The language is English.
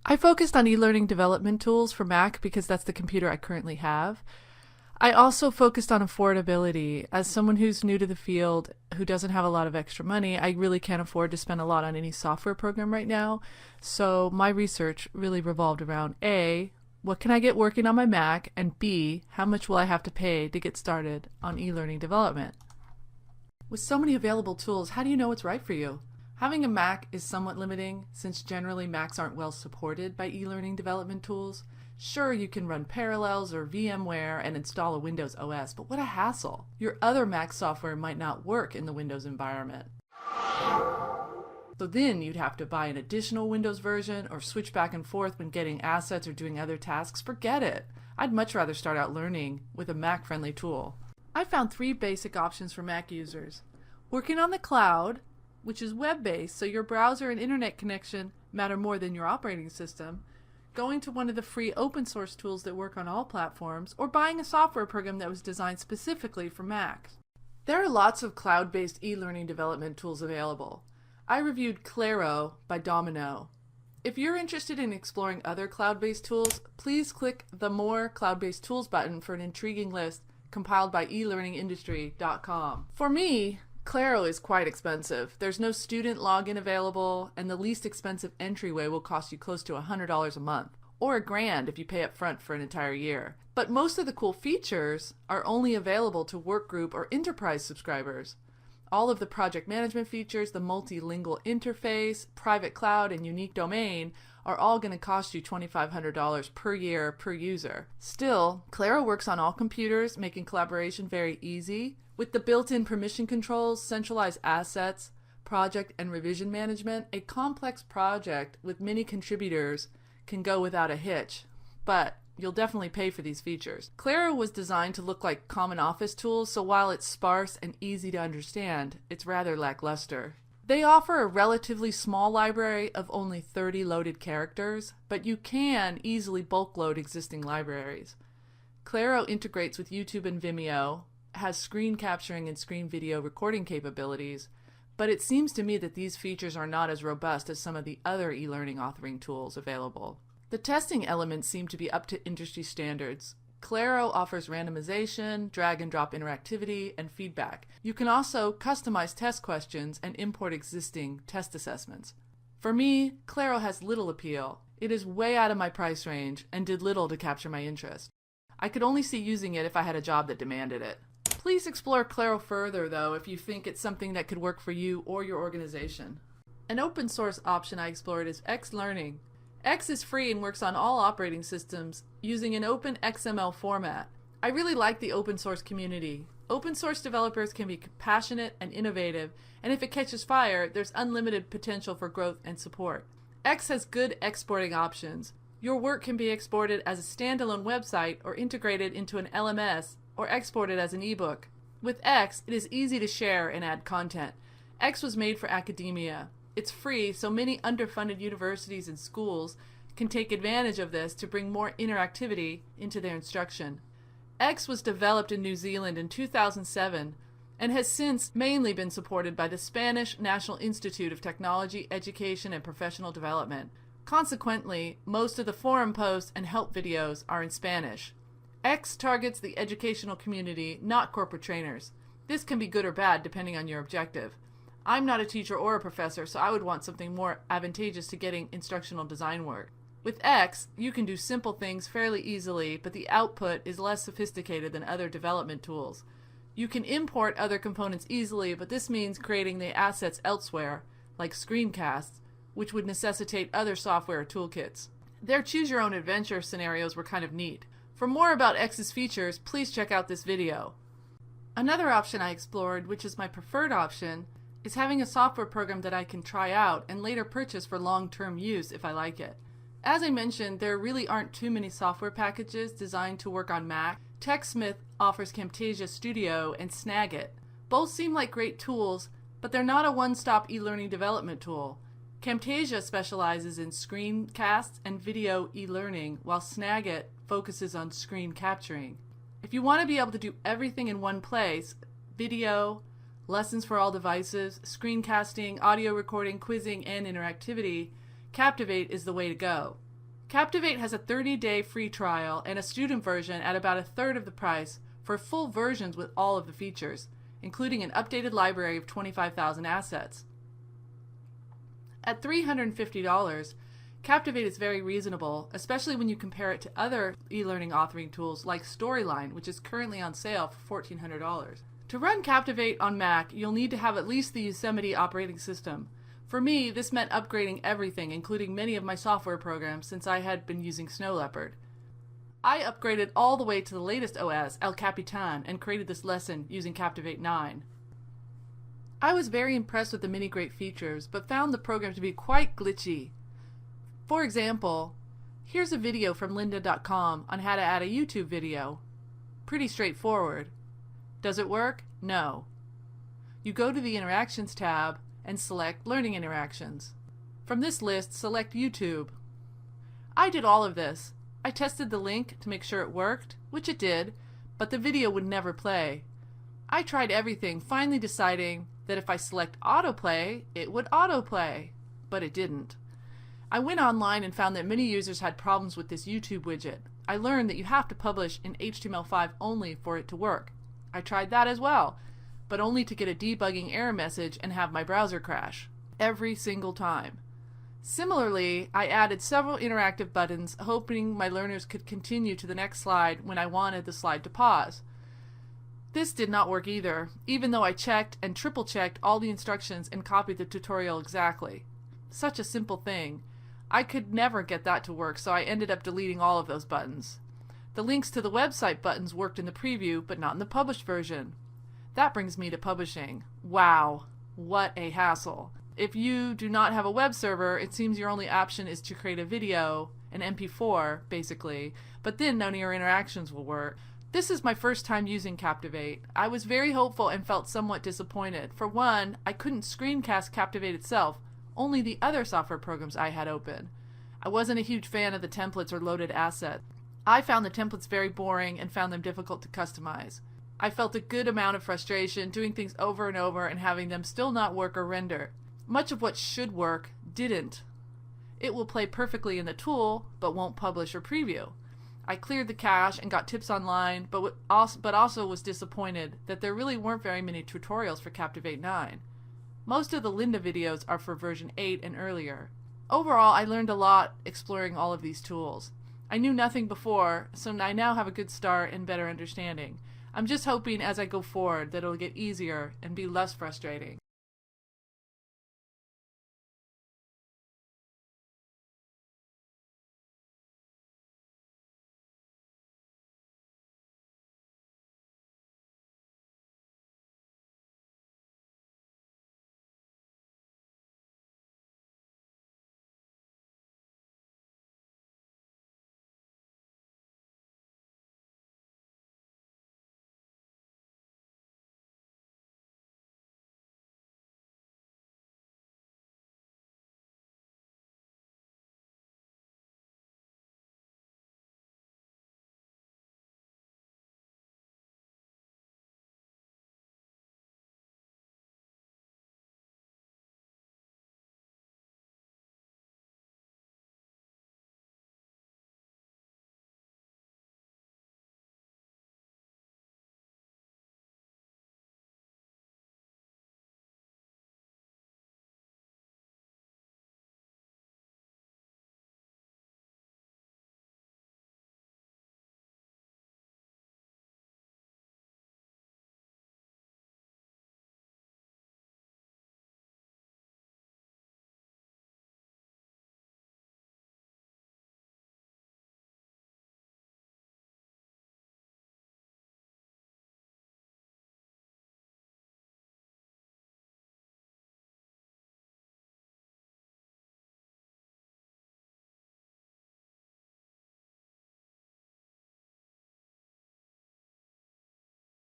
I focused on e-learning development tools for Mac because that's the computer I currently have. I also focused on affordability. As someone who's new to the field, who doesn't have a lot of extra money, I really can't afford to spend a lot on any software program right now. So my research really revolved around A, what can I get working on my Mac, and B, how much will I have to pay to get started on e-learning development? With so many available tools, how do you know what's right for you? Having a Mac is somewhat limiting since generally Macs aren't well supported by e-learning development tools. Sure, you can run Parallels or VMware and install a Windows OS, but what a hassle. Your other Mac software might not work in the Windows environment. So then you'd have to buy an additional Windows version or switch back and forth when getting assets or doing other tasks. Forget it. I'd much rather start out learning with a Mac-friendly tool. I found 3 basic options for Mac users. Working on the cloud, which is web-based, so your browser and internet connection matter more than your operating system, going to one of the free open source tools that work on all platforms, or buying a software program that was designed specifically for Macs. There are lots of cloud-based e-learning development tools available. I reviewed Claro by Domino. If you're interested in exploring other cloud-based tools, please click the More Cloud-Based Tools button for an intriguing list compiled by eLearningIndustry.com. For me, Claro is quite expensive. There's no student login available, and the least expensive entryway will cost you close to $100 a month, or $1,000 if you pay up front for an entire year. But most of the cool features are only available to workgroup or enterprise subscribers. All of the project management features, the multilingual interface, private cloud, and unique domain are all going to cost you $2,500 per year per user. Still, Claro works on all computers, making collaboration very easy. With the built-in permission controls, centralized assets, project and revision management, a complex project with many contributors can go without a hitch, but you'll definitely pay for these features. Claro was designed to look like common office tools, so while it's sparse and easy to understand, it's rather lackluster. They offer a relatively small library of only 30 loaded characters, but you can easily bulk load existing libraries. Claro integrates with YouTube and Vimeo, has screen capturing and screen video recording capabilities, but it seems to me that these features are not as robust as some of the other e-learning authoring tools available. The testing elements seem to be up to industry standards. Claro offers randomization, drag and drop interactivity, and feedback. You can also customize test questions and import existing test assessments. For me, Claro has little appeal. It is way out of my price range and did little to capture my interest. I could only see using it if I had a job that demanded it. Please explore Claro further, though, if you think it's something that could work for you or your organization. An open source option I explored is eLearning. X is free and works on all operating systems using an open XML format. I really like the open source community. Open source developers can be passionate and innovative, and if it catches fire, there's unlimited potential for growth and support. X has good exporting options. Your work can be exported as a standalone website or integrated into an LMS or exported as an ebook. With X, it is easy to share and add content. X was made for academia. It's free, so many underfunded universities and schools can take advantage of this to bring more interactivity into their instruction. X was developed in New Zealand in 2007 and has since mainly been supported by the Spanish National Institute of Technology, Education, and Professional Development. Consequently, most of the forum posts and help videos are in Spanish. X targets the educational community, not corporate trainers. This can be good or bad depending on your objective. I'm not a teacher or a professor, so I would want something more advantageous to getting instructional design work. With X, you can do simple things fairly easily, but the output is less sophisticated than other development tools. You can import other components easily, but this means creating the assets elsewhere, like screencasts, which would necessitate other software or toolkits. Their choose-your-own-adventure scenarios were kind of neat. For more about X's features, please check out this video. Another option I explored, which is my preferred option, is having a software program that I can try out and later purchase for long-term use if I like it. As I mentioned, there really aren't too many software packages designed to work on Mac. TechSmith offers Camtasia Studio and Snagit. Both seem like great tools, but they're not a one-stop e-learning development tool. Camtasia specializes in screencasts and video e-learning, while Snagit focuses on screen capturing. If you want to be able to do everything in one place, video, lessons for all devices, screencasting, audio recording, quizzing, and interactivity, Captivate is the way to go. Captivate has a 30-day free trial and a student version at about a third of the price for full versions with all of the features, including an updated library of 25,000 assets. At $350, Captivate is very reasonable, especially when you compare it to other e-learning authoring tools like Storyline, which is currently on sale for $1,400. To run Captivate on Mac, you'll need to have at least the Yosemite operating system. For me, this meant upgrading everything, including many of my software programs, since I had been using Snow Leopard. I upgraded all the way to the latest OS, El Capitan, and created this lesson using Captivate 9. I was very impressed with the many great features, but found the program to be quite glitchy. For example, here's a video from lynda.com on how to add a YouTube video. Pretty straightforward. Does it work? No. You go to the Interactions tab and select Learning Interactions. From this list, select YouTube. I did all of this. I tested the link to make sure it worked, which it did, but the video would never play. I tried everything, finally deciding that if I select autoplay, it would autoplay, but it didn't. I went online and found that many users had problems with this YouTube widget. I learned that you have to publish in HTML5 only for it to work. I tried that as well, but only to get a debugging error message and have my browser crash. Every single time. Similarly, I added several interactive buttons, hoping my learners could continue to the next slide when I wanted the slide to pause. This did not work either, even though I checked and triple-checked all the instructions and copied the tutorial exactly. Such a simple thing. I could never get that to work, so I ended up deleting all of those buttons. The links to the website buttons worked in the preview, but not in the published version. That brings me to publishing. Wow, what a hassle. If you do not have a web server, it seems your only option is to create a video, an MP4, basically, but then none of your interactions will work. This is my first time using Captivate. I was very hopeful and felt somewhat disappointed. For one, I couldn't screencast Captivate itself, only the other software programs I had open. I wasn't a huge fan of the templates or loaded assets. I found the templates very boring and found them difficult to customize. I felt a good amount of frustration doing things over and over and having them still not work or render. Much of what should work didn't. It will play perfectly in the tool, but won't publish or preview. I cleared the cache and got tips online, but also was disappointed that there really weren't very many tutorials for Captivate 9. Most of the Lynda videos are for version 8 and earlier. Overall, I learned a lot exploring all of these tools. I knew nothing before, so I now have a good start and better understanding. I'm just hoping as I go forward that it'll get easier and be less frustrating.